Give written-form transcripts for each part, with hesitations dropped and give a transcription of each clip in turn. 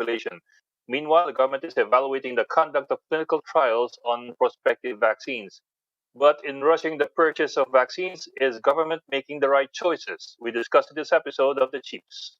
population. Meanwhile, the government is evaluating the conduct of clinical trials on prospective vaccines. But in rushing the purchase of vaccines, is government making the right choices? We discussed in this episode of The Chiefs.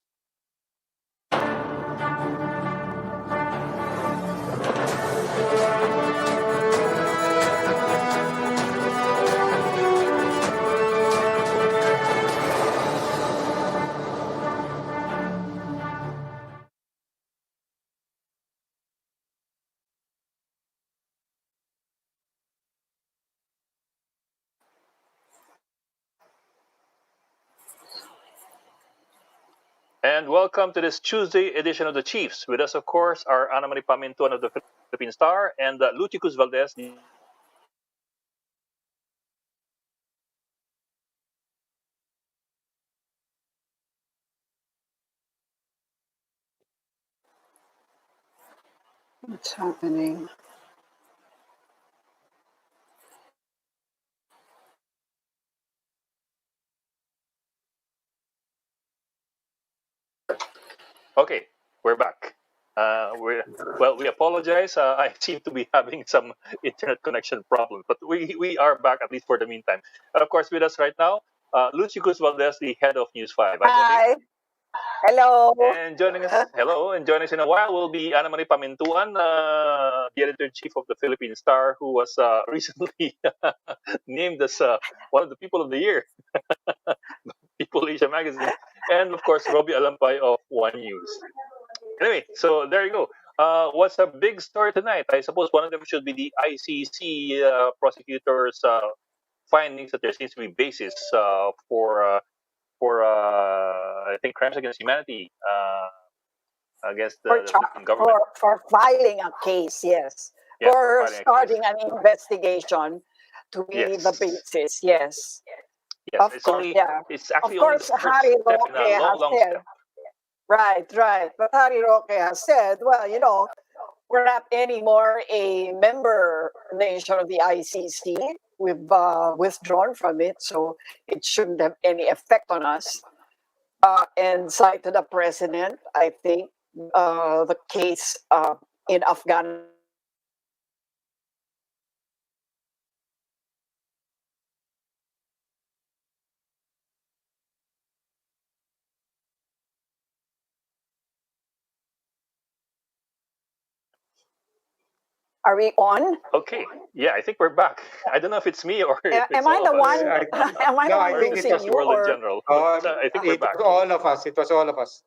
And welcome to this Tuesday edition of The Chiefs. With us, of course, are Ana Marie Pamintuan of the Philippine Star and Luticus Valdez. What's happening? Okay, we're back. We apologize. I seem to be having some internet connection problems, but we are back at least for the meantime. And of course, with us right now, Luticus Valdez, the head of News 5. Hi, Bossing. Hi. Hello. And joining us, hello, and joining us in a while will be Ana Marie Pamintuan, the editor-in-chief of the Philippine Star, who was recently named as one of the People of the Year, People Asia Magazine, and of course, Robbie Alampay of One News. Anyway, so there you go. What's a big story tonight? I suppose one of them should be the ICC prosecutors' findings that there seems to be basis for I think crimes against humanity against the Philippine government. For filing a case, yes. Yeah, For filing a starting case. an investigation to be Yes. the basis, yes. Yes, Of it's course, only yeah. it's Of actually only the course, first Harry step Roque in a long, has long said, step. right. But Harry Roque has said, well, we're not anymore a member nation of the ICC. We've withdrawn from it, so it shouldn't have any effect on us. And cited the president, I think, the case in Afghanistan. Are we on? Okay, yeah, I think we're back. I don't know if it's me or if it's Am I all the of us. one? Am I the No, I one think It's it losing just was. the you, world in or general. But I think we're It back. was all of us. It was all of us.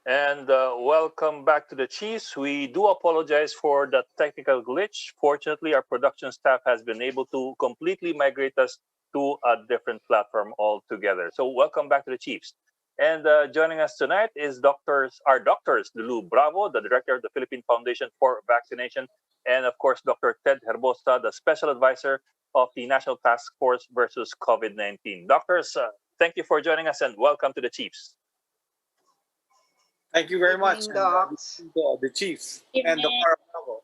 And welcome back to the Chiefs. We do apologize for the technical glitch. Fortunately, our production staff has been able to completely migrate us to a different platform altogether. So, welcome back to the Chiefs. And joining us tonight is doctors, Lulu Bravo, the director of the Philippine Foundation for Vaccination, and of course, Dr. Ted Herbosa, the special advisor of the National Task Force versus COVID-19. Doctors, thank you for joining us and welcome to the Chiefs. Thank you very much. Evening, And docs. the Chiefs and the Bravo.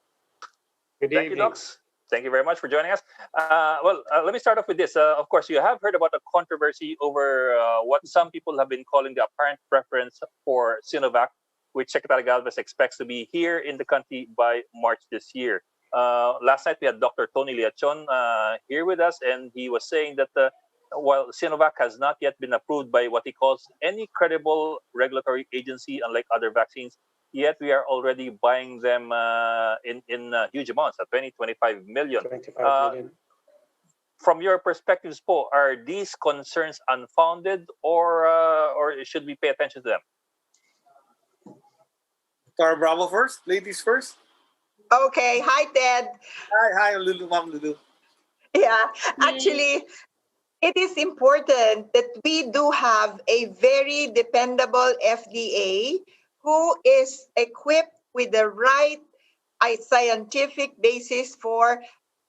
Good Thank you, evening. Docs. Thank you very much for joining us. Let me start off with this. Of course, you have heard about the controversy over what some people have been calling the apparent preference for Sinovac, which Secretary Galvez expects to be here in the country by March this year. Last night, we had Dr. Tony Liachon here with us, and he was saying that while Sinovac has not yet been approved by what he calls any credible regulatory agency, unlike other vaccines, yet we are already buying them in huge amounts, 25 million. 25 million. From your perspectives, po, are these concerns unfounded, or should we pay attention to them? Dr. Bravo first, ladies first. Okay, hi Ted. Hi, Lulu, Ma'am Lulu. Yeah, actually, it is important that we do have a very dependable FDA who is equipped with the right scientific basis for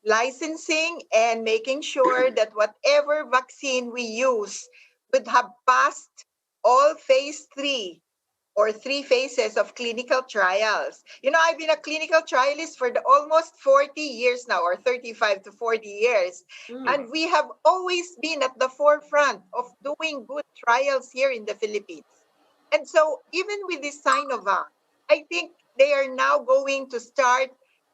licensing and making sure that whatever vaccine we use would have passed all phase 3 or 3 phases of clinical trials. You know, I've been a clinical trialist for almost 40 years now, or 35 to 40 years. And we have always been at the forefront of doing good trials here in the Philippines. And so even with this Sinovac, I think they are now going to start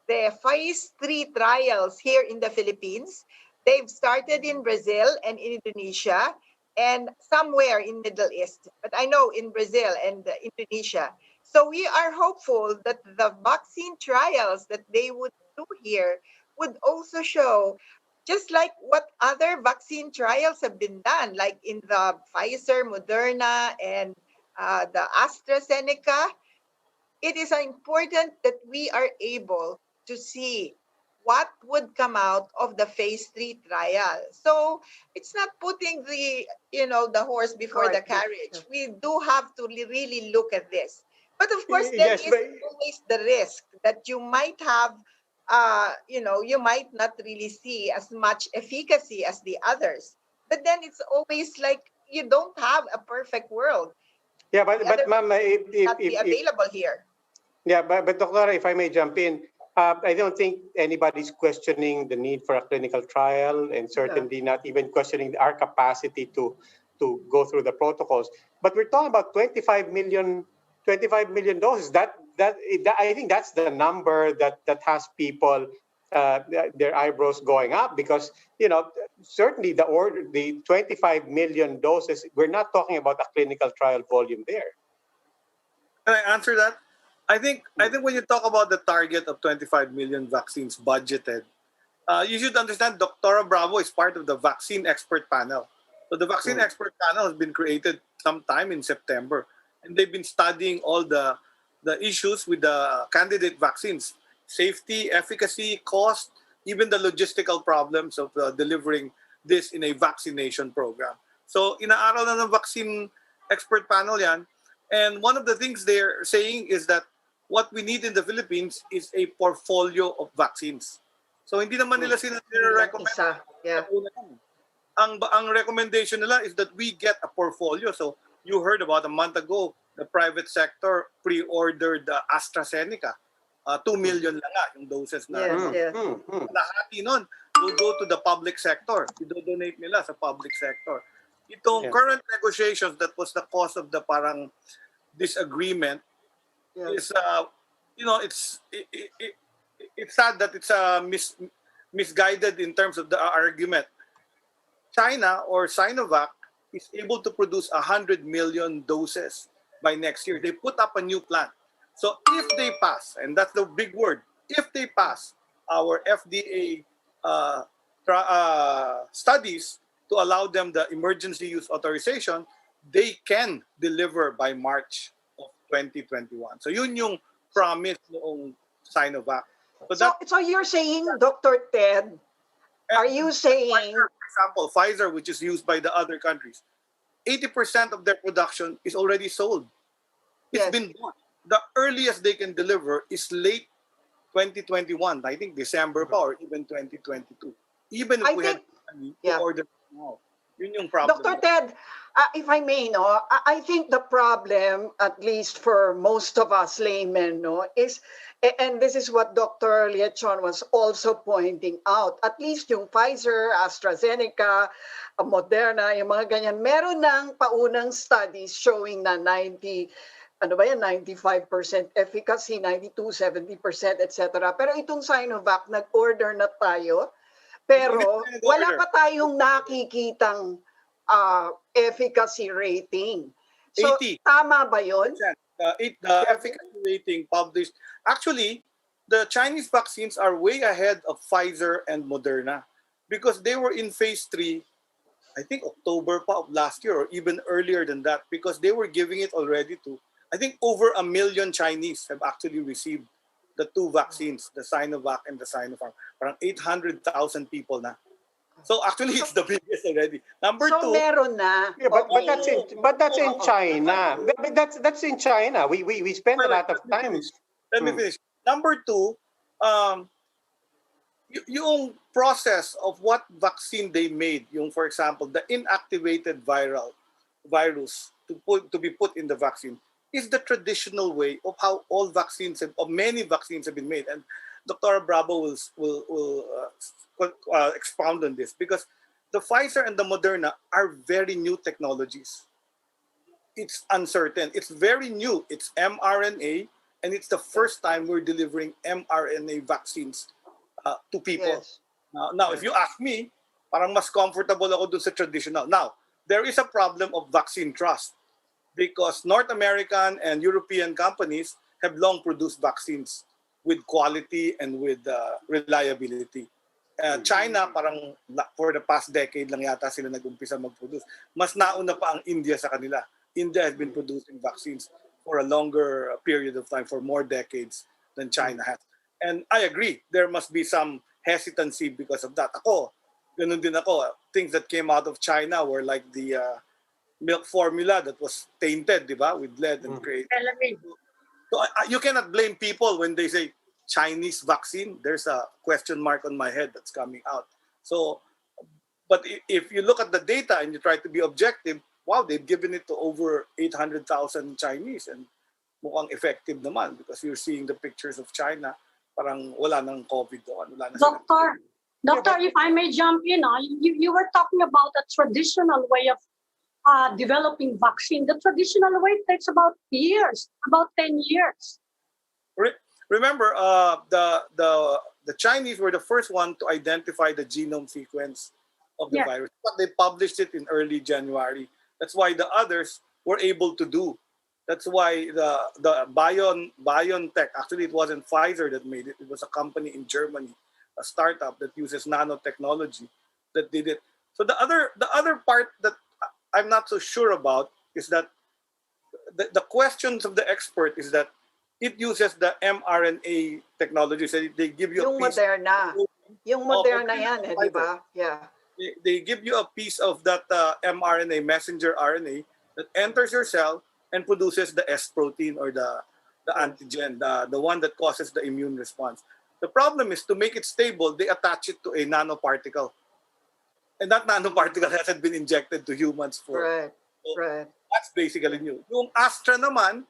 the phase 3 trials here in the Philippines. They've started in Brazil and in Indonesia and somewhere in Middle East, but I know in Brazil and Indonesia. So we are hopeful that the vaccine trials that they would do here would also show, just like what other vaccine trials have been done, like in the Pfizer, Moderna, and the AstraZeneca. It is important that we are able to see what would come out of the phase 3 trial. So it's not putting the horse before the Right. carriage. We do have to really look at this. But of course, there Yes, is but always the risk that you might have, you might not really see as much efficacy as the others. But then it's always like you don't have a perfect world. yeah, The other but ma'am, not be available here. yeah, but Doctor, if I may jump in, I don't think anybody's questioning the need for a clinical trial, and certainly not even questioning our capacity to go through the protocols. But we're talking about 25 million doses. That I think that's the number that has people their eyebrows going up, because certainly the 25 million doses, we're not talking about a clinical trial volume there. Can I answer that? I think when you talk about the target of 25 million vaccines budgeted, you should understand Dr. Bravo is part of the vaccine expert panel. So the vaccine Mm. expert panel has been created sometime in September, and they've been studying all the issues with the candidate vaccines, safety, efficacy, cost, even the logistical problems of delivering this in a vaccination program. So inaaral na ng vaccine expert panel yan. And one of the things they're saying is that what we need in the Philippines is a portfolio of vaccines. So hindi naman nila recommend Isa. Yeah. ang recommendation nila is that we get a portfolio. So you heard about a month ago, the private sector pre-ordered the AstraZeneca. 2 million lang nga yung doses na Yes, Mm, yes. mm, mm. lahati nun will go to the public sector. I-donate nila sa public sector. Itong Yeah. current negotiations that was the cause of the parang disagreement Yeah. is it's sad that it's misguided in terms of the argument. China or Sinovac is able to produce 100 million doses by next year. They put up a new plan. So if they pass, and that's the big word, if they pass our FDA studies to allow them the emergency use authorization, they can deliver by March of 2021. So yun yung promise noong Sinovac. So you're saying, Dr. Ted, are you saying, For example, Pfizer, which is used by the other countries, 80% of their production is already sold. It's yes, been done. The earliest they can deliver is late 2021, I think December pa or even 2022. Even if I we had think, money to yeah. order now. Yun yung problem. Dr. Ted, if I may, no, I think the problem, at least for most of us laymen, no, is, and this is what Dr. Liechon was also pointing out, at least yung Pfizer, AstraZeneca, Moderna, yung mga ganyan, meron ng paunang studies showing na 95% efficacy, 92, 70%, etc. Pero itong Sinovac, nag-order na tayo, pero Hindi tayo wala nag-order. pa tayong nakikitang efficacy rating. So, 80. tama ba yun? The efficacy rating published. Actually, the Chinese vaccines are way ahead of Pfizer and Moderna because they were in phase 3, I think October pa of last year or even earlier than that, because they were giving it already to, I think over 1 million Chinese have actually received the two vaccines, the Sinovac and the Sinopharm. Parang 800,000 people na. So actually, it's the biggest already. Number So, two, meron na. Yeah, but Okay. that's in China. But that's in China. We spend a lot of time. let me finish. Number two, um, yung process of what vaccine they made, yung for example, the inactivated virus to be put in the vaccine is the traditional way of how all vaccines of many vaccines have been made. And Dr. Bravo will expound on this because the Pfizer and the Moderna are very new technologies. It's uncertain. It's very new. It's mRNA, and it's the first time we're delivering mRNA vaccines to people. Yes. Now, if you ask me, parang mas comfortable ako dun sa traditional. Now, there is a problem of vaccine trust because North American and European companies have long produced vaccines with quality and with reliability. China, parang for the past decade lang yata sila nag-umpisa mag-produce. Mas nauna pa ang India sa kanila. India has been producing vaccines for a longer period of time, for more decades than China has. And I agree, there must be some hesitancy because of that. Ako, ganun din ako. Things that came out of China were like the milk formula that was tainted, di ba, with lead and create. So you cannot blame people when they say Chinese vaccine. There's a question mark on my head that's coming out. So, but if you look at the data and you try to be objective, wow, they've given it to over 800,000 Chinese and mukhang effective naman because you're seeing the pictures of China, parang wala nang COVID doon. Wala na silang- Doctor, if I may jump in, you were talking about a traditional way of developing vaccine. The traditional way takes about years, about 10 years. Remember, the Chinese were the first one to identify the genome sequence of the virus. But they published it in early January. That's why the others were able to do. That's why the BioNTech, actually it wasn't Pfizer that made it. It was a company in Germany, a startup that uses nanotechnology that did it. So the other part that I'm not so sure about is that the questions of the expert is that it uses the mRNA technology. So they give you Yung a piece. Moderna. Yung Moderna yan, di ba? Yeah. They give you a piece of that mRNA, messenger RNA, that enters your cell and produces the S protein or the antigen, the one that causes the immune response. The problem is to make it stable, they attach it to a nanoparticle. And that nanoparticle hasn't been injected to humans for. Right. So Right. that's basically new. Yung Astra naman,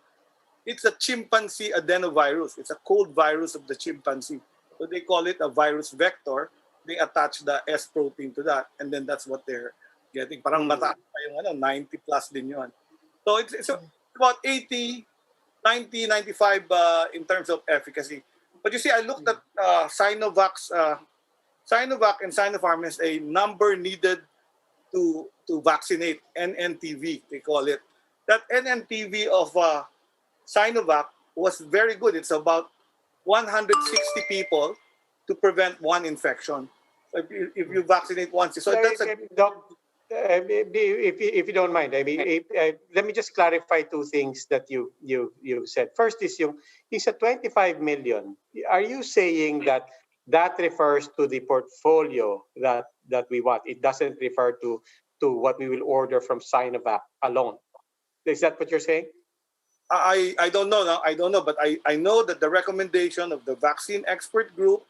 it's a chimpanzee adenovirus. It's a cold virus of the chimpanzee. So they call it a virus vector. They attach the S protein to that, and then that's what they're getting. Parang mataas pa yung 90 plus din yun. So it's about 80, 90, 95 in terms of efficacy. But you see, I looked at Sinovac and Sinopharm has a number needed to vaccinate, NNTV, they call it. That NNTV of Sinovac was very good. It's about 160 people to prevent one infection. So if you vaccinate once, so that's a if you don't mind, I mean, let me just clarify two things that you said. First is yung sa 25 million. Are you saying that that refers to the portfolio that we want? It doesn't refer to what we will order from Sinovac alone. Is that what you're saying? I don't know now. I don't know, but I know that the recommendation of the vaccine expert group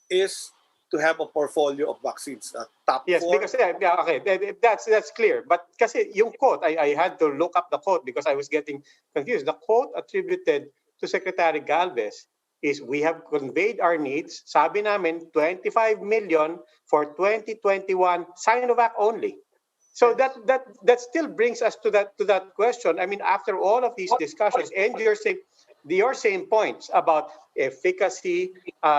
is to have a portfolio of vaccines. Top Yes, four. because yeah, okay, that's clear. But kasi yung quote, I had to look up the quote because I was getting confused. The quote attributed to Secretary Galvez is we have conveyed our needs. Sabi namin 25 million for 2021 Sinovac only. So that still brings us to that question. I mean, after all of these discussions, and your same points about efficacy,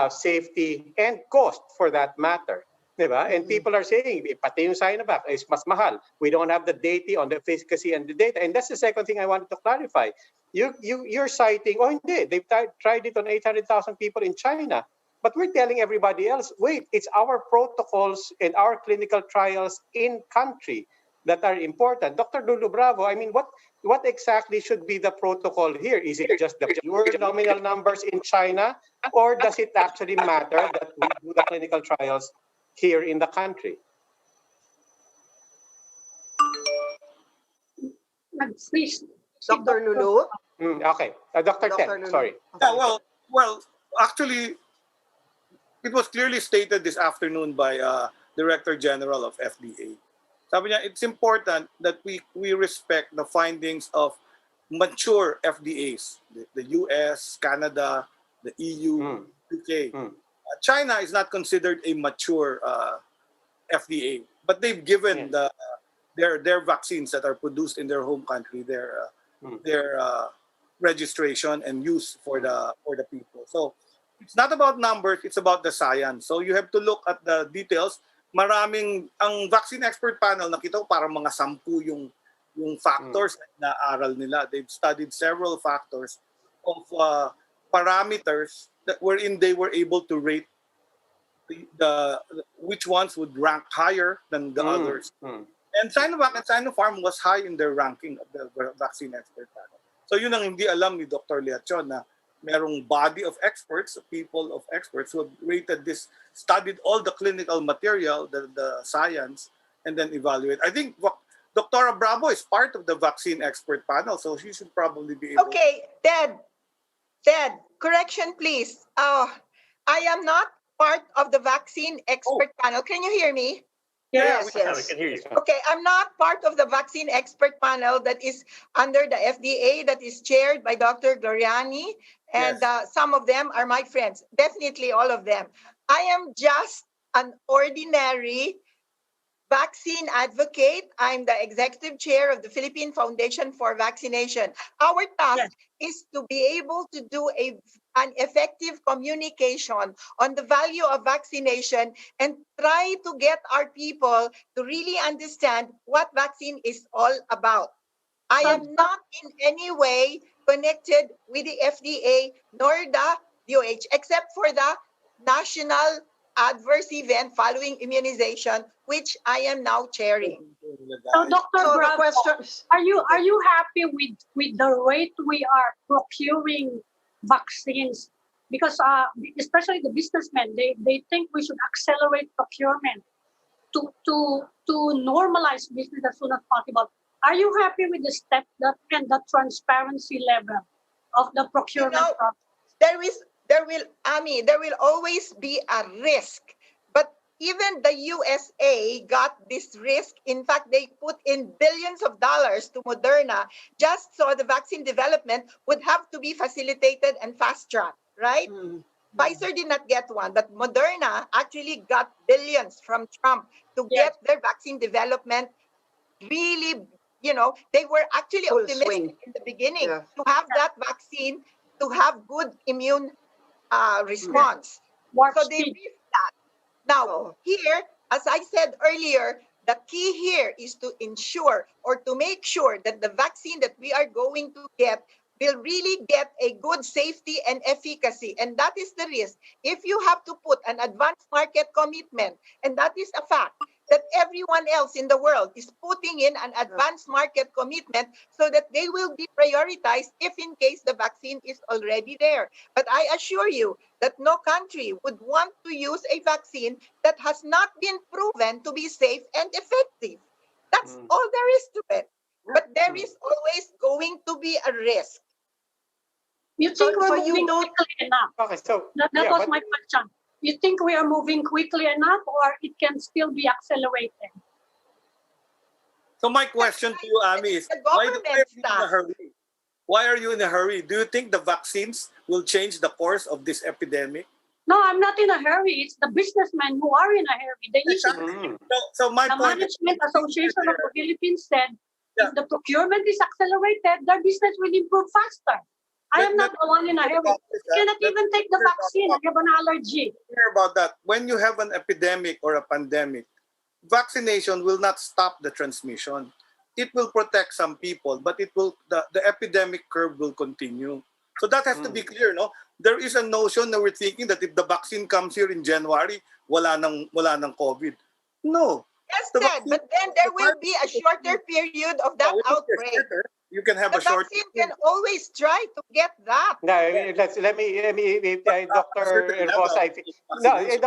safety, and cost for that matter. Diba? And people are saying, pati yung Sinovac is mas mahal. We don't have the data on the efficacy and the data. And that's the second thing I wanted to clarify. You're citing, oh, hindi, they've tried it on 800,000 people in China. But we're telling everybody else, wait, it's our protocols and our clinical trials in country that are important. Dr. Lulu Bravo, I mean, what exactly should be the protocol here? Is it just the pure nominal numbers in China, or does it actually matter that we do the clinical trials here in the country? Please, Dr. Lulu? Okay, Dr. Dr. Ted, Lulu. sorry. Yeah, well, actually, it was clearly stated this afternoon by Director General of FDA. Sabi niya, it's important that we respect the findings of mature FDAs, the US, Canada, the EU, UK. China is not considered a mature FDA, but they've given their vaccines that are produced in their home country their registration and use for the people. So it's not about numbers, it's about the science. So you have to look at the details. Ang vaccine expert panel, nakita ko parang mga 10 yung factors na aral nila. They've studied several factors of parameters wherein they were able to rate the which ones would rank higher than the others. And Sinovac and Sinopharm was high in their ranking of the vaccine expert panel. So yun ang hindi alam ni Dr. Leachon, na merong body of experts, people of experts who have rated this, studied all the clinical material, the science, and then evaluate. I think Dr. Bravo is part of the vaccine expert panel, so she should probably be able. Okay, Ted, correction please. I am not part of the vaccine expert panel. Can you hear me? yes. We can hear you. Okay, I'm not part of the vaccine expert panel that is under the FDA that is chaired by Dr. Gloriani, and some of them are my friends, definitely all of them. I am just an ordinary vaccine advocate. I'm the executive chair of the Philippine Foundation for Vaccination. Our task is to be able to do an effective communication on the value of vaccination and try to get our people to really understand what vaccine is all about. I am not in any way connected with the FDA nor the DOH, except for the National Adverse Event Following Immunization, which I am now chairing. So, Dr. So the Bravo, questions. are you happy with the rate we are procuring vaccines? Because especially the businessmen, they think we should accelerate procurement to normalize business as soon as possible. Are you happy with the step and the transparency level of the procurement process? There will always be a risk. But even the USA got this risk. In fact, they put in billions of dollars to Moderna just so the vaccine development would have to be facilitated and fast-tracked, right? Pfizer did not get one, but Moderna actually got billions from Trump to get their vaccine development really, they were actually Full optimistic swing. in the beginning to have that vaccine to have good immune response. So they risked that. Now, here, as I said earlier, the key here is to ensure or to make sure that the vaccine that we are going to get will really get a good safety and efficacy. And that is the risk. If you have to put an advanced market commitment, and that is a fact, that everyone else in the world is putting in an advanced market commitment so that they will be prioritized if in case the vaccine is already there. But I assure you that no country would want to use a vaccine that has not been proven to be safe and effective. That's all there is to it. But there is always going to be a risk. You think So- we're so you moving don't- quickly enough? Okay, so That yeah, was but my question. You think we are moving quickly enough, or it can still be accelerated? So my question to you, Ami, is The why government are you in a staff. hurry? Why are you in a hurry? Do you think the vaccines will change the course of this epidemic? No, I'm not in a hurry. It's the businessmen who are in a hurry. The ECQ, So my the point is, Management Association of the Philippines said, Yeah. if the procurement is accelerated, their business will improve faster. I am not the one in a hurry. You cannot even take the vaccine. I have an allergy. Hear about that. When you have an epidemic or a pandemic, vaccination will not stop the transmission. It will protect some people, but the epidemic curve will continue. So that has to be clear, no? There is a notion that we're thinking that if the vaccine comes here in January, wala nang COVID. No. Yes, The Ted, vaccine- but then there will be a shorter period of that it will be outbreak. shorter. You can have The a short vaccine can always try to get that. no, Dr. certain level Herbosa, of vaccination.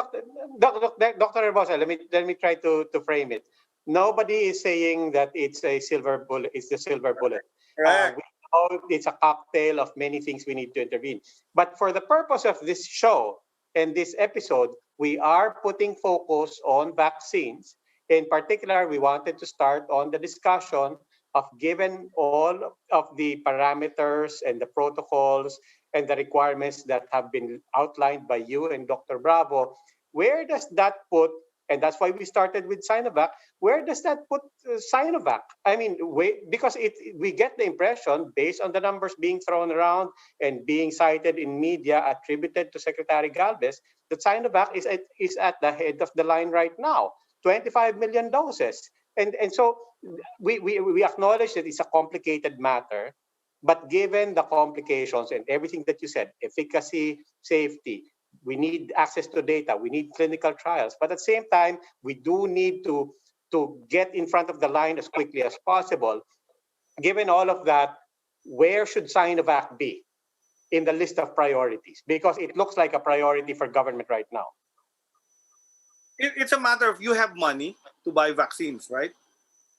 Dr. Herbosa, let me try to frame it. Nobody is saying that it's a silver bullet. It's the silver bullet. Correct. We know it's a cocktail of many things we need to intervene. But for the purpose of this show and this episode, we are putting focus on vaccines. In particular, we wanted to start on the discussion of given all of the parameters and the protocols and the requirements that have been outlined by you and Dr. Bravo, where does that put, and that's why we started with Sinovac, where does that put Sinovac? I mean, because we get the impression, based on the numbers being thrown around and being cited in media attributed to Secretary Galvez, that Sinovac is at the head of the line right now, 25 million doses. And so we acknowledge that it's a complicated matter, but given the complications and everything that you said, efficacy, safety, we need access to data, we need clinical trials, but at the same time, we do need to get in front of the line as quickly as possible. Given all of that, where should Sinovac be in the list of priorities? Because it looks like a priority for government right now. It's a matter of you have money to buy vaccines, right?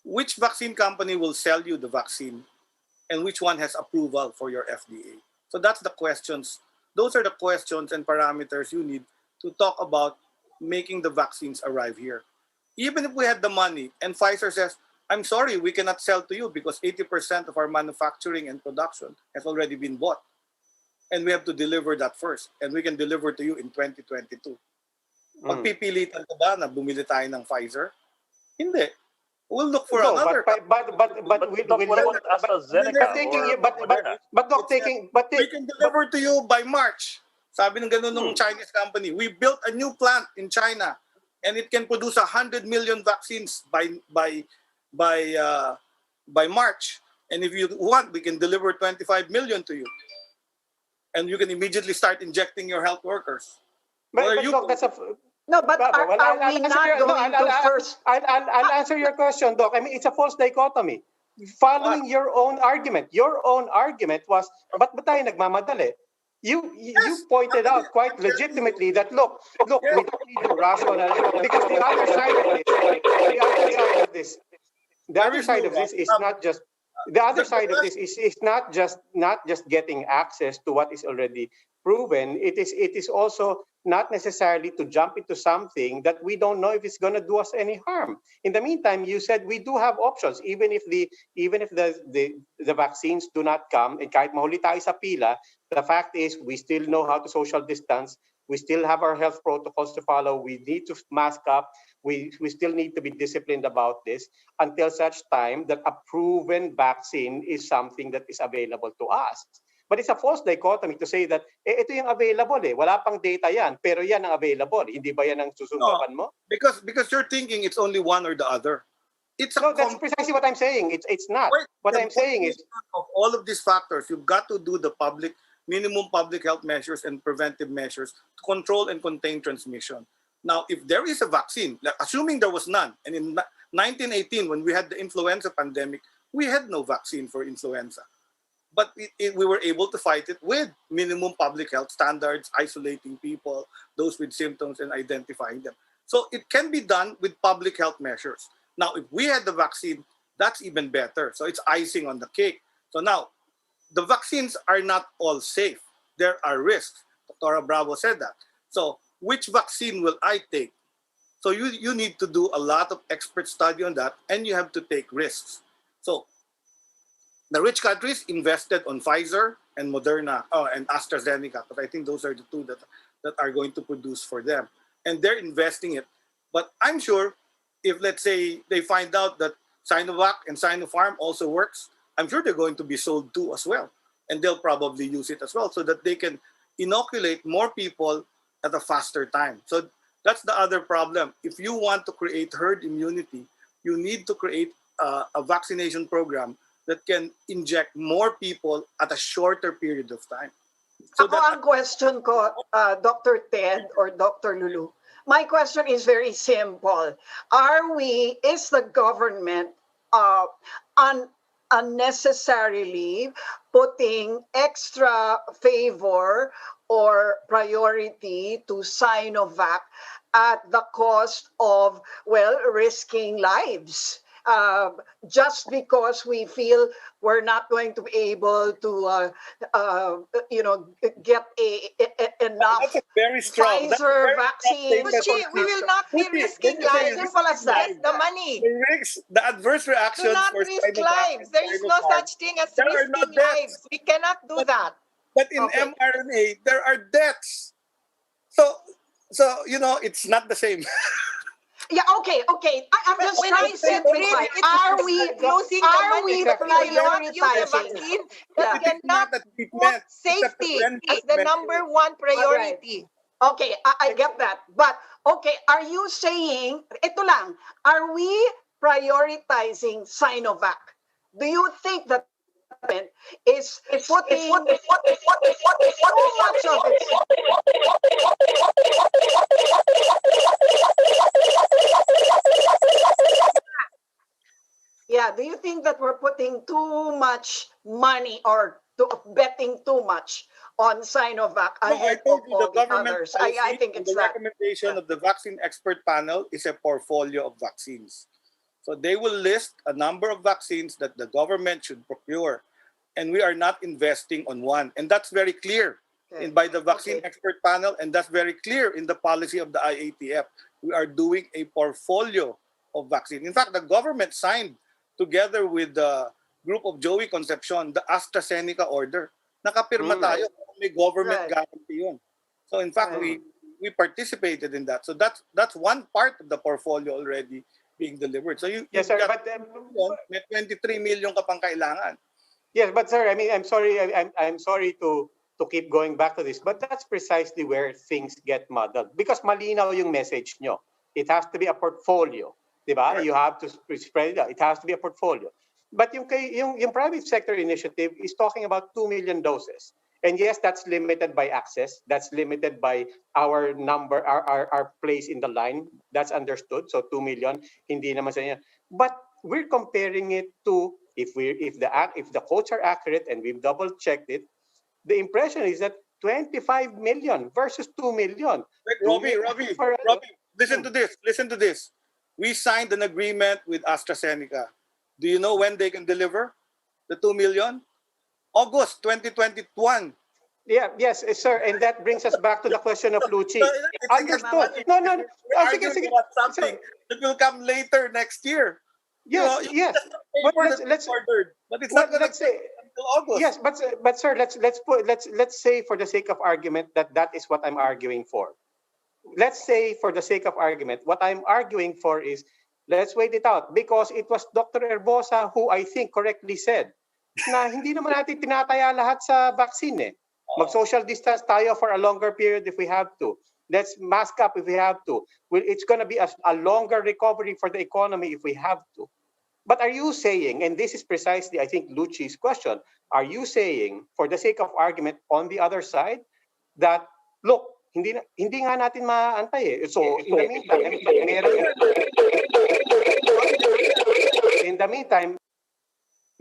Which vaccine company will sell you the vaccine and which one has approval for your FDA? So that's the questions. Those are the questions and parameters you need to talk about making the vaccines arrive here. Even if we had the money and Pfizer says, I'm sorry, we cannot sell to you because 80% of our manufacturing and production has already been bought. And we have to deliver that first. And we can deliver to you in 2022. Pagpipilitan ka ba na bumili tayo ng Pfizer? Hindi. We'll look for No, another. but Doc, what about AstraZeneca or Moderna? Doc, We can deliver to you by March. Sabi ng ganun ng Chinese company. We built a new plant in China and it can produce 100 million vaccines by March. And if you want, we can deliver 25 million to you. And you can immediately start injecting your health workers. but you Doc, that's a No, but Bravo. Well, are we not going to first? I'll answer your question, Doc. I mean, it's a false dichotomy. Following your own argument was, ba't ba tayo nagmamadali? You pointed out quite legitimately that look, we don't need to rational because the other side of this is not just not just getting access to what is already proven. It is also not necessarily to jump into something that we don't know if it's going to do us any harm. In the meantime, you said we do have options, even if the vaccines do not come, and kahit mahuli tayo sa pila, the fact is we still know how to social distance. We still have our health protocols to follow. We need to mask up. We still need to be disciplined about this until such time that a proven vaccine is something that is available to us. But it's a false dichotomy to say that ito yung available wala pang data yan, pero yan ang available. Hindi ba yan ang susundukan mo? Because you're thinking it's only one or the other. No, that's precisely what I'm saying. It's not. What I'm saying is, of all of these factors, you've got to do the minimum public health measures and preventive measures to control and contain transmission. Now, if there is a vaccine, like, assuming there was none, and in 1918, when we had the influenza pandemic, we had no vaccine for influenza. But we were able to fight it with minimum public health standards, isolating people, those with symptoms, and identifying them. So it can be done with public health measures. Now, if we had the vaccine, that's even better. So it's icing on the cake. So now, the vaccines are not all safe. There are risks. Dr. Bravo said that. So which vaccine will I take? So you need to do a lot of expert study on that, and you have to take risks. So the rich countries invested on Pfizer and Moderna, and AstraZeneca, but I think those are the two that are going to produce for them. And they're investing it. But I'm sure if, let's say, they find out that Sinovac and Sinopharm also works, I'm sure they're going to be sold to as well. And they'll probably use it as well so that they can inoculate more people at a faster time. So that's the other problem. If you want to create herd immunity, you need to create a vaccination program that can inject more people at a shorter period of time. So Ako ang question ko, Dr. Ted or Dr. Lulu. My question is very simple. Is the government unnecessarily putting extra favor or priority to Sinovac at the cost of, well, risking lives? Just because we feel we're not going to be able to, get enough that's a very strong. Pfizer vaccine. But we will not be risking lives. Simple as that. Get the money. The risks, the adverse Do reactions not for risk Sinovac lives. and There is no Sinopharm, such thing as there are no risking deaths. lives. We cannot do that. But in Okay. mRNA, there are deaths. So it's not the same. Yeah, okay. I'm just When trying I to said simplify. risk, it's Are we losing the are money. we But we cannot use a prioritizing? vaccine Yeah. that It is cannot not a put treatment. It's a safety prevention. as the number one priority. Okay, I get that. But okay, are you saying, ito lang, are we prioritizing Sinovac? Do you think that is putting too much of its Yeah, do you think that we're putting too much money or betting too much on Sinovac No, I ahead told of you the all the government others? policy I think and it's the that. recommendation of the vaccine expert panel is a portfolio of vaccines. So they will list a number of vaccines that the government should procure, and we are not investing on one. And that's very clear by the vaccine Okay. expert panel, and that's very clear in the policy of the IATF. We are doing a portfolio of vaccine. In fact, the government signed together with the group of Joey Concepcion the AstraZeneca order. Nakapirma tayo. May government Right. guarantee yun. So in fact, Right. we participated in that. So that's one part of the portfolio already being delivered. So you Yes, sir. got But may 23 million ka pang kailangan. yes, but sir, I mean, I'm sorry. I'm sorry to keep going back to this, but that's precisely where things get muddled because malinaw yung message nyo. It has to be a portfolio, di ba? Correct. You have to spread it out. It has to be a portfolio. But yung private sector initiative is talking about 2 million doses. And yes, that's limited by access. That's limited by our number, our place in the line. That's understood. So 2 million, hindi naman sa inyo. But we're comparing it to if the quotes are accurate and we've double checked it, the impression is that 25 million versus 2 million. Wait, Do Robbie, we- Robbie, listen to this. Listen to this. We signed an agreement with AstraZeneca. Do you know when they can deliver the 2 million? August 2021. Yeah, yes, sir. And that brings us back to the question of Luchi. So, it's Understood. No. We're Sige, arguing sige. about something that will come later next year. Yes, yes. Pay But for the let's ordered, but it's well, not going to let's say until August. yes, but sir, let's say for the sake of argument that is what I'm arguing for. Let's say for the sake of argument, what I'm arguing for is let's wait it out because it was Dr. Herbosa who I think correctly said na hindi naman natin tinataya lahat sa vaccine eh. Mag-social distance tayo for a longer period if we have to. Let's mask up if we have to. It's going to be a longer recovery for the economy if we have to. But are you saying, and this is precisely, I think, Luchi's question, are you saying, for the sake of argument, on the other side, that, look, hindi nga natin maantay eh. So in the meantime, in the meantime,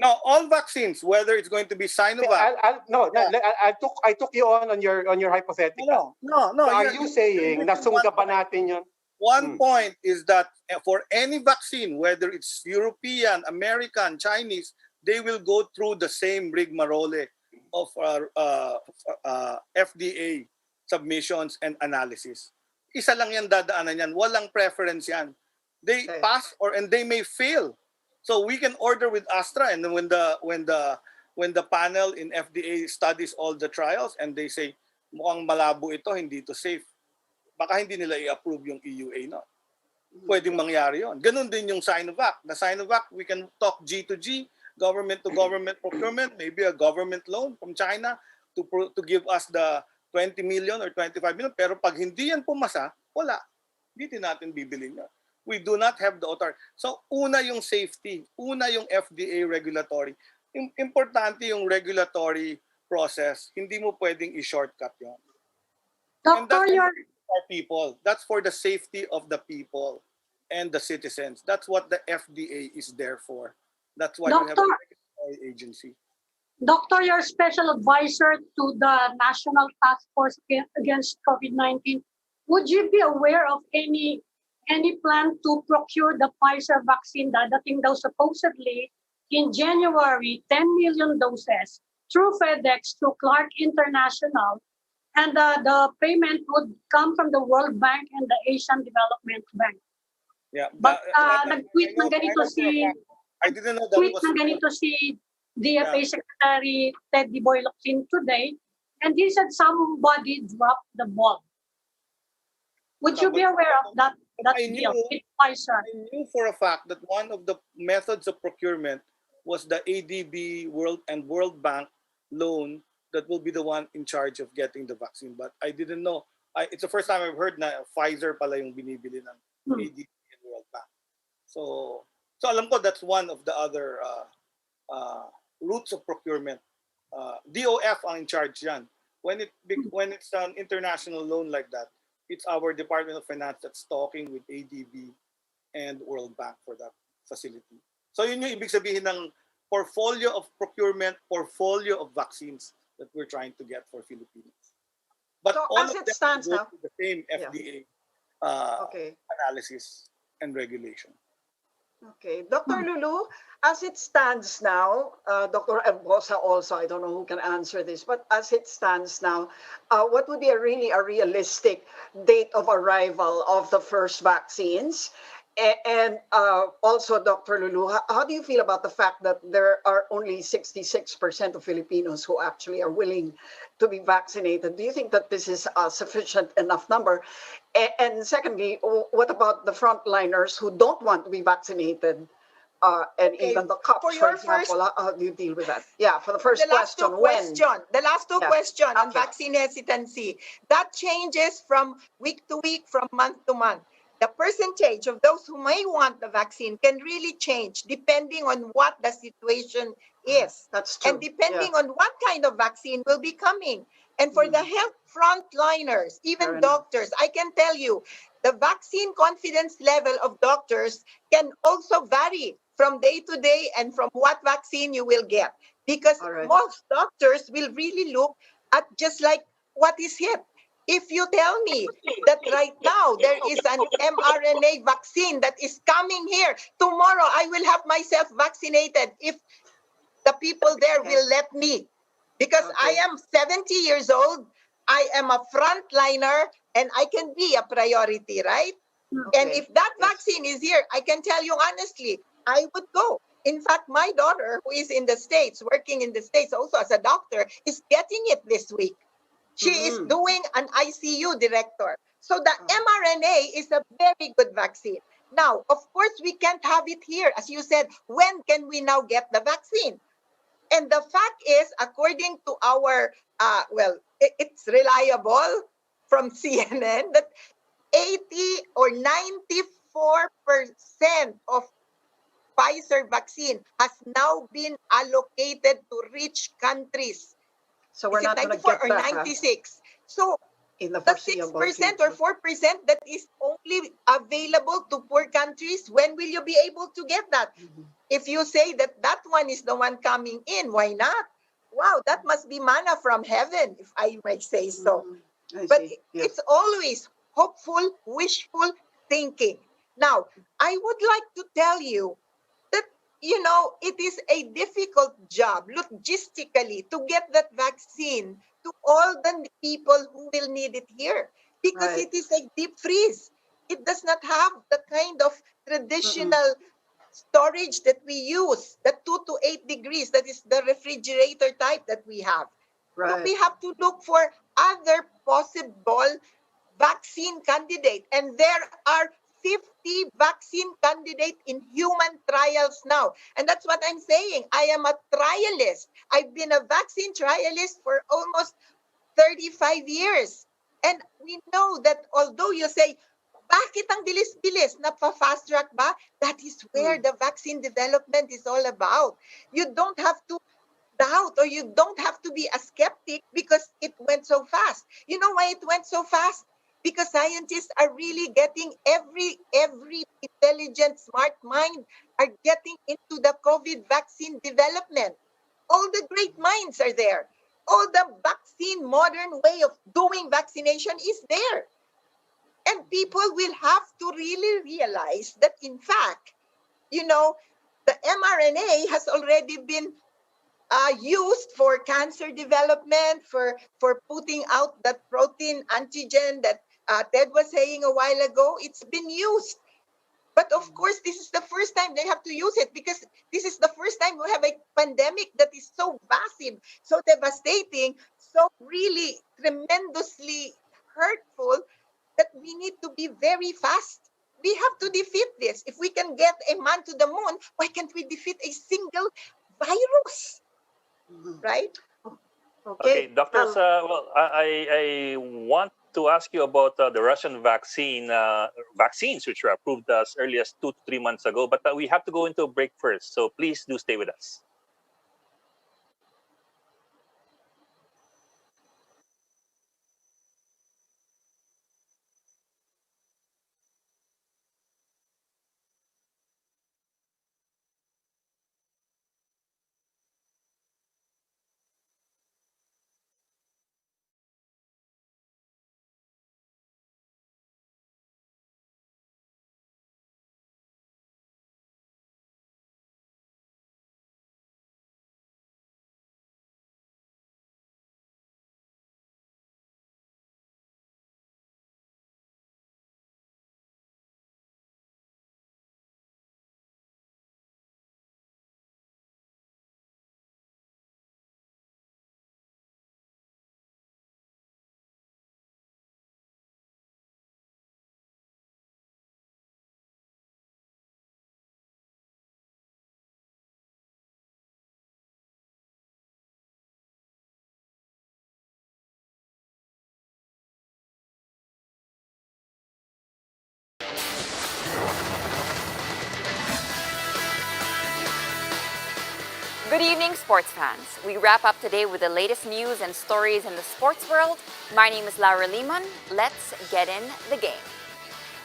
No, all vaccines, whether it's going to be Sinovac. I took you on your hypothetical. No. So are you saying nasungga ba natin yun? One point is that for any vaccine, whether it's European, American, Chinese, they will go through the same rigmarole of FDA submissions and analysis. Isa lang yan dadaanan yan. Walang preference yan. They Okay. pass and they may fail. So we can order with Astra, and then when the panel in FDA studies all the trials and they say mukhang malabo ito, hindi ito safe, baka hindi nila i-approve yung EUA, no? Pwedeng mangyari yon. Ganun din yung Sinovac. The Sinovac, we can talk G2G, government to government procurement, maybe a government loan from China to give us the 20 million or 25 million. Pero pag hindi yan pumasa, wala. Hindi din natin bibilin yan. We do not have the authority. So, una yung safety, una yung FDA regulatory. Importante yung regulatory process. Hindi mo pwedeng i-shortcut yun. And Doctor, that's your for people. That's for the safety of the people and the citizens. That's what the FDA is there for. That's why you have a regulatory agency. Doctor, your special advisor to the National Task Force Against COVID-19, would you be aware of any plan to procure the Pfizer vaccine dadating daw supposedly in January, 10 million doses through FedEx, through Clark International, and the payment would come from the World Bank and the Asian Development Bank. Yeah, But nag-tweet ng ganito si I didn't know that was si DFA Secretary Teddy Boy Locsin today, and he said somebody dropped the ball. Would you be aware of that deal with Pfizer? I knew for a fact that one of the methods of procurement was the ADB World Bank loan that will be the one in charge of getting the vaccine. But I didn't know. It's the first time I've heard na Pfizer pala yung binibili ng ADB and World Bank. So alam ko that's one of the other routes of procurement. DOF ang in charge yan. When it's an international loan like that, it's our Department of Finance that's talking with ADB and World Bank for that facility. So yun yung ibig sabihin ng portfolio of procurement, portfolio of vaccines that we're trying to get for Filipinos. But So all as of it them stands go now- through the same FDA Okay. analysis and regulation. Okay, Dr. Lulu, as it stands now, Dr. Herbosa also, I don't know who can answer this, but as it stands now, what would be a realistic date of arrival of the first vaccines? And also, Dr. Lulu, how do you feel about the fact that there are only 66% of Filipinos who actually are willing to be vaccinated? Do you think that this is a sufficient enough number? And secondly, what about the frontliners who don't want to be vaccinated? And Okay, even the cops, for for your example, how do you deal with that? Yeah, for the first The last two question, when? the last two Yeah. question on Okay. vaccine hesitancy, that changes from week to week, from month to month. The percentage of those who may want the vaccine can really change depending on what the situation is. That's true. And depending on what kind of vaccine will be coming. And for the health frontliners, Fair even enough. doctors, I can tell you, the vaccine confidence level of doctors can also vary from day to day and from what vaccine you will get. Because All right. most doctors will really look at just like what is hit. If you tell me that right now there is an mRNA vaccine that is coming here, tomorrow I will have myself vaccinated if the people there Okay. will let me. Because I Okay. am 70 years old, I am a frontliner, and I can be a priority, right? And Okay. if that Yes. vaccine is here, I can tell you honestly, I would go. In fact, my daughter, who is in the States, working in the States also as a doctor, is getting it this week. She is Mhm. doing an ICU director. So the Oh. mRNA is a very good vaccine. Now, of course, we can't have it here. As you said, when can we now get the vaccine? And the fact is, according to our, it's reliable from CNN that 80 or 94% of Pfizer vaccine has now been allocated to rich countries. So we're Is it not going to 94 get or that. 96? So in the The foreseeable 6% or future. 4% that is only available to poor countries, when will you be able to get that? Mhm. If you say that that one is the one coming in, why not? Wow, that must be manna from heaven, if I might say so. I But see. Yes. it's always hopeful, wishful thinking. Now, I would like to tell you that, it is a difficult job logistically to get that vaccine to all the people who will need it here, because Right. it is a deep freeze. It does not have the kind of traditional storage that we use, the 2 to 8 degrees, that is the refrigerator type that we have. So Right. we have to look for other possible vaccine candidate, and there are 50 vaccine candidate in human trials now. And that's what I'm saying. I am a trialist. I've been a vaccine trialist for almost 35 years. And we know that although you say, bakit ang bilis-bilis? Napa-fast track ba? That is where the vaccine development is all about. You don't have to doubt, or you don't have to be a skeptic because it went so fast. You know why it went so fast? Because scientists are really getting, every intelligent, smart mind are getting into the COVID vaccine development. All the great minds are there. All the vaccine, modern way of doing vaccination is there. And people will have to really realize that, in fact, the mRNA has already been used for cancer development, for putting out that protein antigen that Ted was saying a while ago. It's been used. But of course, this is the first time they have to use it, because this is the first time we have a pandemic that is so massive, so devastating, so really tremendously hurtful, that we need to be very fast. We have to defeat this. If we can get a man to the moon, why can't we defeat a single virus? Right? Okay, Okay. doctors. Well, I want to ask you about the Russian vaccines, which were approved as early as 2 to 3 months ago. But we have to go into a break first, so please do stay with us. Good evening, sports fans. We wrap up today with the latest news and stories in the sports world. My name is Laura Lehman. Let's get in the game.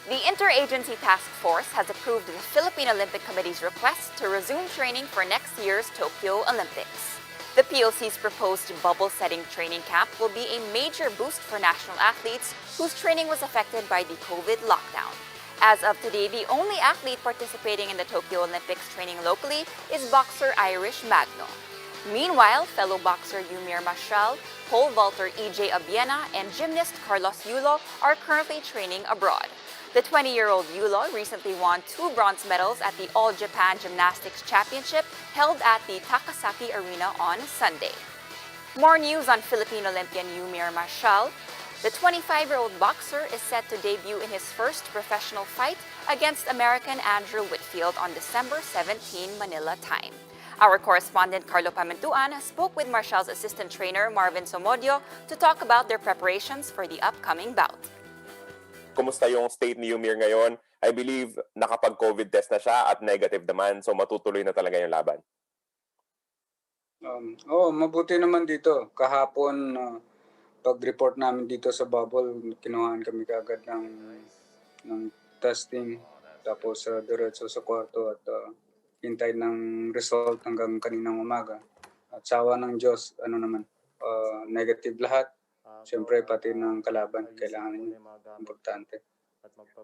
The Interagency Task Force has approved the Philippine Olympic Committee's request to resume training for next year's Tokyo Olympics. The POC's proposed bubble-setting training camp will be a major boost for national athletes whose training was affected by the COVID lockdown. As of today, the only athlete participating in the Tokyo Olympics training locally is boxer Irish Magno. Meanwhile, fellow boxer Yumir Mashal, pole vaulter EJ Abiena, and gymnast Carlos Yulo are currently training abroad. The 20-year-old Yulo recently won 2 bronze medals at the All-Japan Gymnastics Championship held at the Takasaki Arena on Sunday. More news on Philippine Olympian Yumir Mashal. The 25-year-old boxer is set to debut in his first professional fight against American Andrew Whitfield on December 17 Manila time. Our correspondent Carlo Pamintuan spoke with Marshal's assistant trainer Marvin Somodio to talk about their preparations for the upcoming bout. Kumusta yung state ni Yumir ngayon? I believe nakapag-COVID test na siya at negative naman, so matutuloy na talaga yung laban. Mabuti naman dito. Kahapon, pag-report namin dito sa bubble, kinuhaan kami kaagad ng testing. Tapos diretso sa kwarto at hintay ng result hanggang kaninang umaga. At sawa ng Diyos, negative lahat. Siyempre, pati ng kalaban, kailangan yun. Importante.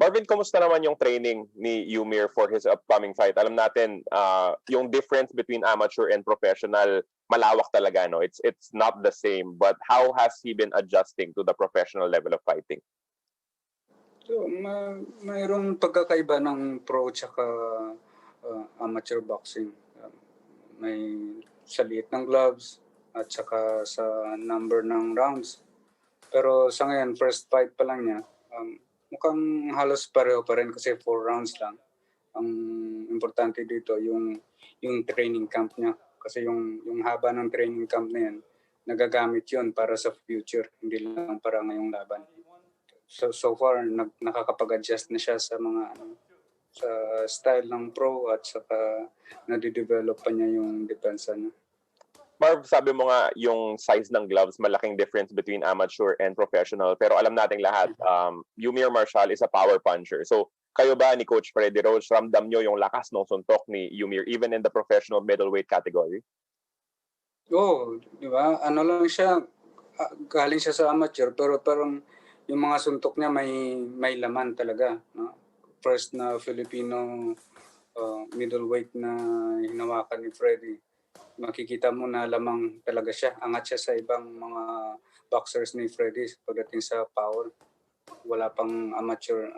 Marvin, kumusta naman yung training ni Yumir for his upcoming fight? Alam natin, yung difference between amateur and professional, malawak talaga, no? It's not the same. But how has he been adjusting to the professional level of fighting? So, mayroong pagkakaiba ng pro tsaka amateur boxing. May sa liit ng gloves at saka sa number ng rounds. Pero sa ngayon, first fight pa lang niya, mukhang halos pareho pa rin kasi 4 rounds lang. Ang importante dito yung training camp niya. Kasi yung haba ng training camp na yan, nagagamit yun para sa future, hindi lang para ngayong laban. So far, nakakapag-adjust na siya sa mga sa style ng pro at saka nadidevelop pa niya yung depensa niya. Marv, sabi mo nga yung size ng gloves, malaking difference between amateur and professional. Pero alam nating lahat, Yumir Marshall is a power puncher. So kayo ba ni Coach Freddy Roach, ramdam nyo yung lakas ng suntok ni Yumir even in the professional middleweight category? Oo, di ba? Ano lang siya, galing siya sa amateur pero parang yung mga suntok niya may laman talaga. No? First na Filipino middleweight na hinawakan ni Freddy. Makikita mo na lamang talaga siya. Angat siya sa ibang mga boxers ni Freddy pagdating sa power. Wala pang amateur,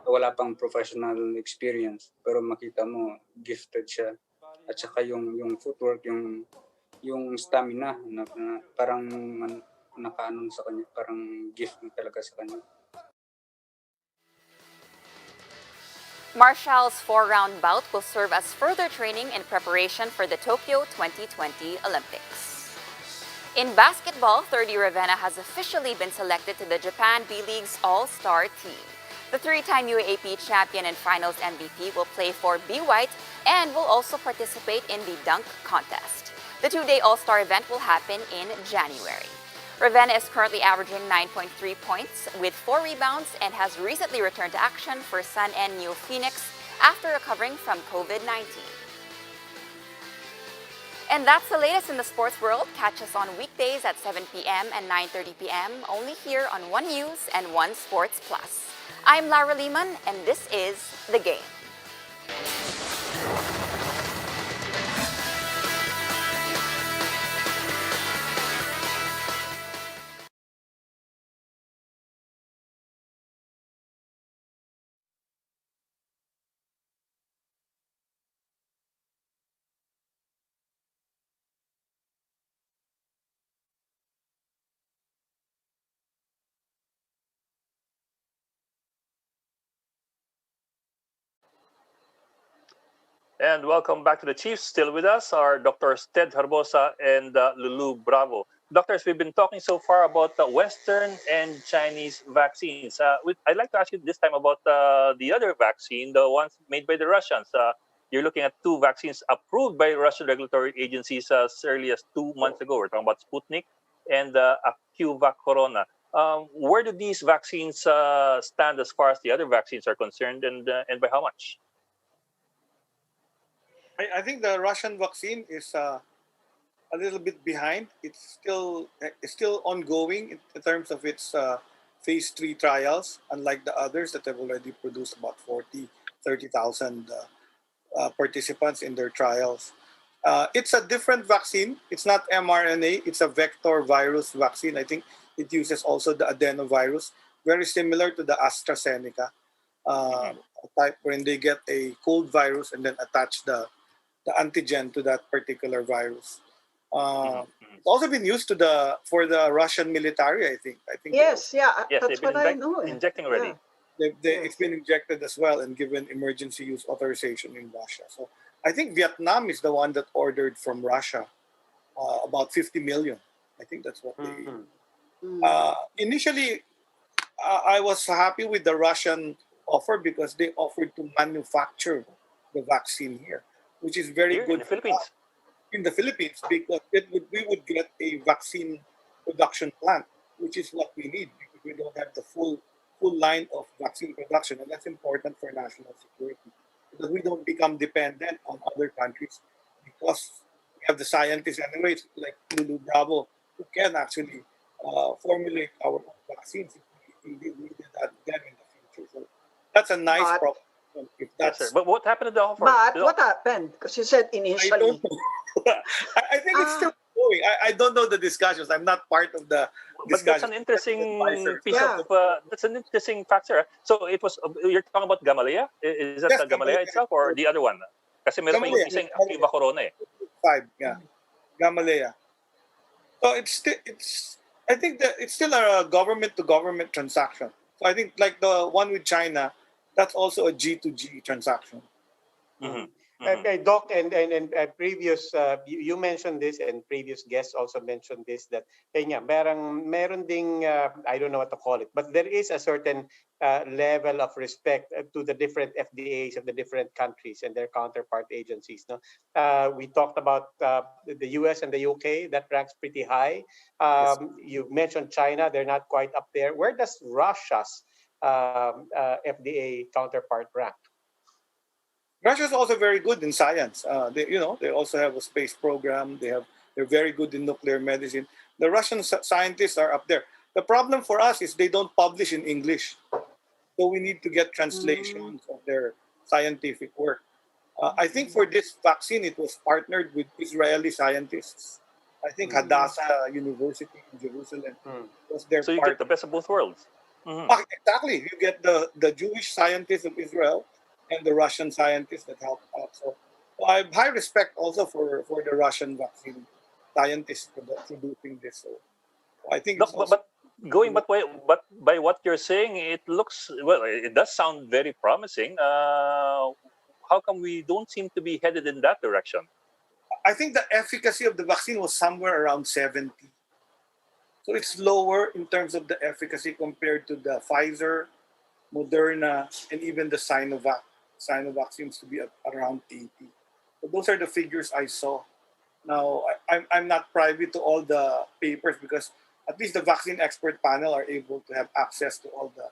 wala pang professional experience. Pero makita mo, gifted siya. At saka yung footwork, yung stamina na parang nakaanon sa kanya, parang gift na talaga sa kanya. Marshall's 4-round bout will serve as further training in preparation for the Tokyo 2020 Olympics. In basketball, 30 Ravenna has officially been selected to the Japan B-League's All-Star team. The 3-time UAAP champion and finals MVP will play for B-White and will also participate in the dunk contest. The 2-day All-Star event will happen in January. Ravenna is currently averaging 9.3 points with 4 rebounds and has recently returned to action for Sun and New Phoenix after recovering from COVID-19. And that's the latest in the sports world. Catch us on weekdays at 7 p.m. and 9:30 p.m. only here on One News and One Sports Plus. I'm Lara Lehman and this is The Game. And welcome back to the Chiefs. Still with us are Doctors Ted Herbosa and Lulu Bravo. Doctors, we've been talking so far about Western and Chinese vaccines. I'd like to ask you this time about the other vaccine, the ones made by the Russians. You're looking at 2 vaccines approved by Russian regulatory agencies as early as 2 months ago. We're talking about Sputnik and AccuVac Corona. Where do these vaccines stand as far as the other vaccines are concerned, and by how much? I think the Russian vaccine is a little bit behind. It's still ongoing in terms of its phase 3 trials, unlike the others that have already produced about 30,000 participants in their trials. It's a different vaccine. It's not mRNA. It's a vector virus vaccine. I think it uses also the adenovirus, very similar to the AstraZeneca type, when they get a cold virus and then attach the antigen to that particular virus. It's also been used for the Russian military, I think. Yes, Yes, that's they've been what I know. injecting already. Yeah. It's been injected as well and given emergency use authorization in Russia. So I think Vietnam is the one that ordered from Russia about 50 million. I think that's what they... Initially, I was happy with the Russian offer because they offered to manufacture the vaccine here, which is very Here good in the Philippines. in the Philippines, because we would get a vaccine production plant, which is what we need because we don't have the full line of vaccine production, and that's important for national security because we don't become dependent on other countries because we have the scientists anyways, like Lulu Bravo, who can actually formulate our own vaccines if we indeed needed that again in the future. So that's a nice But- problem. If Yes, sir. that's, But what happened to the offer? But You know, what happened? Because you said I initially. don't know. I think it's still going. I don't know the discussions. I'm not part of the but that's discussion. an interesting piece Yeah. of that's an interesting factor. So it was you're talking about Gamaleya? Is that Yes, the Gamaleya itself or the other one? Kasi meron pa yung Gamaleya. isa yung Activa Corona eh. 5, yeah. Gamaleya. So it's I think that it's still a government to government transaction. So I think like the one with China, that's also a G2G transaction. Mhm. Okay, Doc, and previous, you mentioned this, and previous guests also mentioned this, that meron ding, I don't know what to call it, but there is a certain level of respect to the different FDAs of the different countries and their counterpart agencies. No, we talked about the US and the UK, that ranks pretty high. Yes. You mentioned China, they're not quite up there. Where does Russia's FDA counterpart rank? Russia is also very good in science. They also have a space program. They're very good in nuclear medicine. The Russian scientists are up there. The problem for us is they don't publish in English, so we need to get translations of their scientific work. I think for this vaccine, it was partnered with Israeli scientists. I think Hadassah University in Jerusalem was their So you get partner. the best of both worlds. Mhm. Exactly. You get the Jewish scientists of Israel and the Russian scientists that help out. So I have high respect also for the Russian vaccine scientists producing this. So I think No, it's also but going but by what you're saying, it looks well. It does sound very promising. How come we don't seem to be headed in that direction? I think the efficacy of the vaccine was somewhere around 70. So it's lower in terms of the efficacy compared to the Pfizer, Moderna, and even the Sinovac. Sinovac seems to be at around 80. So those are the figures I saw. Now, I'm not privy to all the papers because at least the vaccine expert panel are able to have access to all the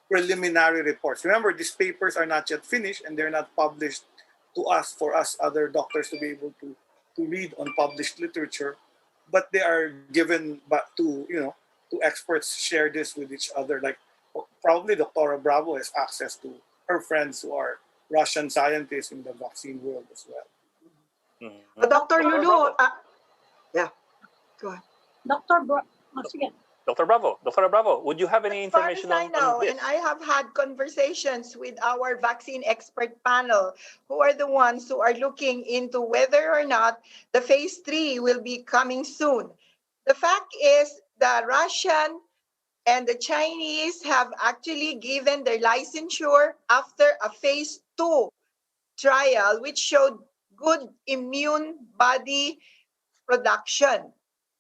preliminary reports. Remember, these papers are not yet finished and they're not published to us for us other doctors to be able to read on published literature, but they are given to experts share this with each other. Like probably Dr. Bravo has access to her friends who are Russian scientists in the vaccine world as well. Mhm. Dr. Lulu, Bravo. yeah, go ahead. Sige. Dr. Bravo, would you have any As far as information I on know, this? and I have had conversations with our vaccine expert panel, who are the ones who are looking into whether or not the phase 3 will be coming soon. The fact is the Russian and the Chinese have actually given their licensure after a phase 2 trial, which showed good immune body production.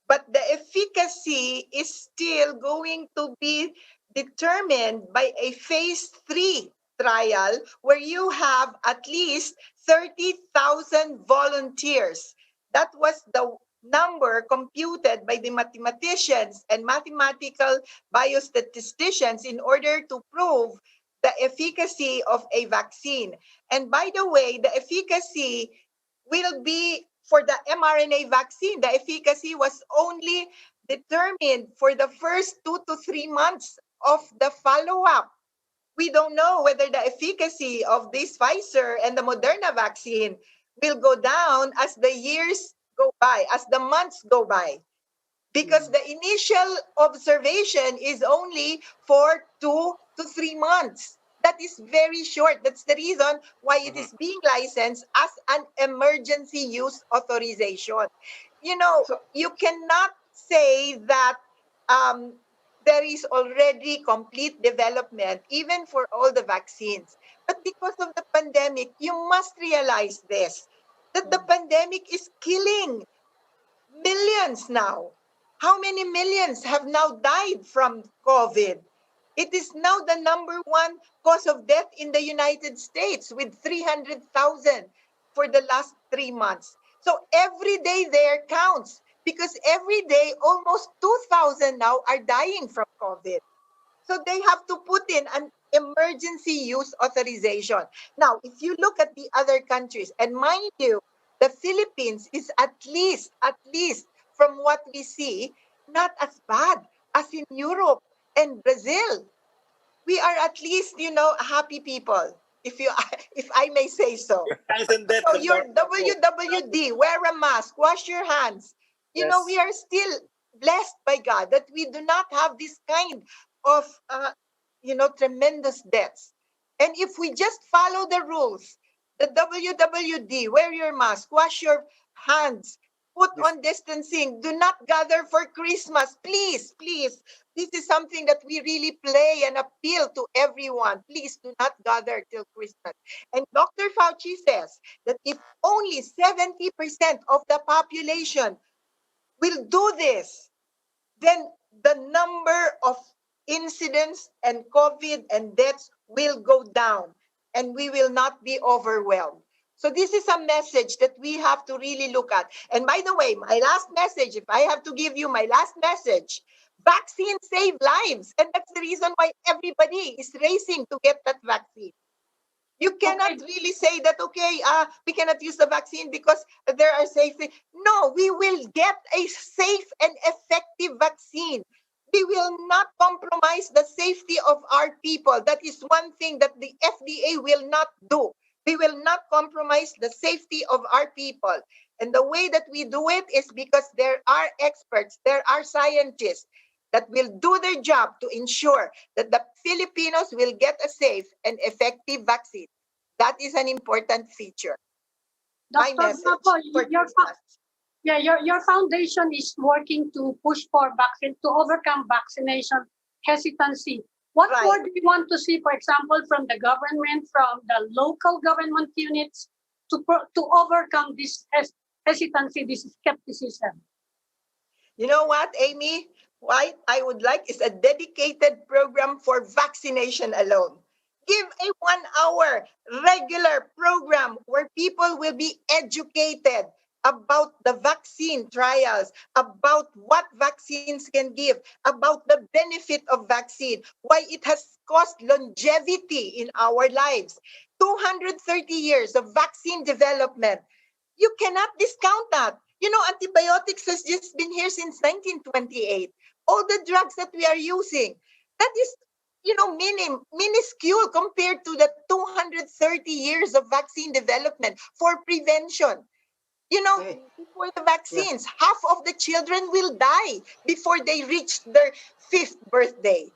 But the efficacy is still going to be determined by a phase 3 trial where you have at least 30,000 volunteers. That was the number computed by the mathematicians and mathematical biostatisticians in order to prove the efficacy of a vaccine. And by the way, the efficacy will be for the mRNA vaccine. The efficacy was only determined for the first 2 to 3 months of the follow-up. We don't know whether the efficacy of this Pfizer and the Moderna vaccine will go down as the years go by, as the months go by. Because the initial observation is only for 2 to 3 months. That is very short. That's the reason why it is being licensed as an emergency use authorization. You cannot say that um, there is already complete development, even for all the vaccines. But because of the pandemic, you must realize this, that the pandemic is killing millions now. How many millions have now died from COVID? It is now the number one cause of death in the United States with 300,000 for the last 3 months. So every day there counts. because every day almost 2,000 now are dying from COVID. So they have to put in an emergency use authorization. Now, if you look at the other countries, and mind you, the Philippines is at least from what we see, not as bad as in Europe and Brazil. We are at least, happy people, if you if I may say so. Isn't that So the your point? WWD, wear a mask, wash your hands. Yes. We are still blessed by God that we do not have this kind of, tremendous deaths. And if we just follow the rules, the WWD, wear your mask, wash your hands, put This- on distancing, do not gather for Christmas. Please, please. This is something that we really play and appeal to everyone. Please do not gather till Christmas. And Dr. Fauci says that if only 70% of the population will do this, then the number of incidents and COVID and deaths will go down and we will not be overwhelmed. So this is a message that we have to really look at. And by the way, my last message, if I have to give you my last message, vaccines save lives. And that's the reason why everybody is racing to get that vaccine. You cannot Okay. really say that, okay, we cannot use the vaccine because there are safety. No, we will get a safe and effective vaccine. We will not compromise the safety of our people. That is one thing that the FDA will not do. We will not compromise the safety of our people. And the way that we do it is because there are experts, there are scientists that will do their job to ensure that the Filipinos will get a safe and effective vaccine. That is an important feature. My Dr. message Bravo, for Christmas. your foundation is working to push for vaccine to overcome vaccination hesitancy. What Right. more do you want to see, for example, from the government, from the local government units, to overcome this hesitancy, this skepticism? You know what, Amy? What I would like is a dedicated program for vaccination alone. Give a 1 hour regular program where people will be educated about the vaccine trials, about what vaccines can give, about the benefit of vaccine, why it has caused longevity in our lives. 230 years of vaccine development. You cannot discount that. Antibiotics has just been here since 1928. All the drugs that we are using, that is, minuscule compared to the 230 years of vaccine development for prevention. Before the vaccines, half of the children will die before they reach their fifth birthday.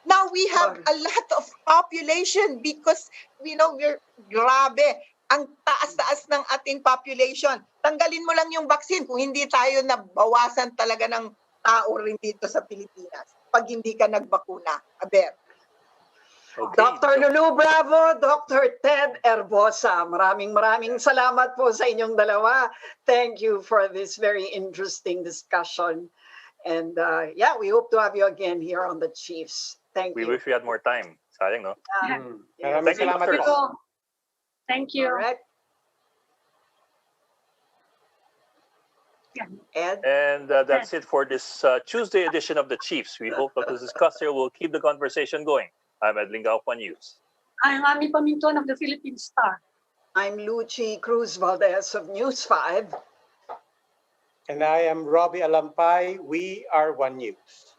Now we have a lot of population because we're grabe. Ang taas-taas ng ating population. Tanggalin mo lang yung vaccine kung hindi tayo nabawasan talaga ng tao rin dito sa Pilipinas. Pag hindi ka nagbakuna. Aber. Okay. Dr. Lulu Bravo, Dr. Ted Herbosa, maraming salamat po sa inyong dalawa. Thank you for this very interesting discussion. And we hope to have you again here on the Chiefs. Thank We you. wish we had more time. Sayang, no? Maraming Thank you, salamat doctors. po. Thank you. All right. Ed? And that's it for this Tuesday edition of the Chiefs. We hope that the discussion will keep the conversation going. I'm Ed Lingao, One News. I'm Ami Pamintuan of the Philippine Star. I'm Lucy Cruz Valdez of News 5. And I am Robbie Alampay. We are One News.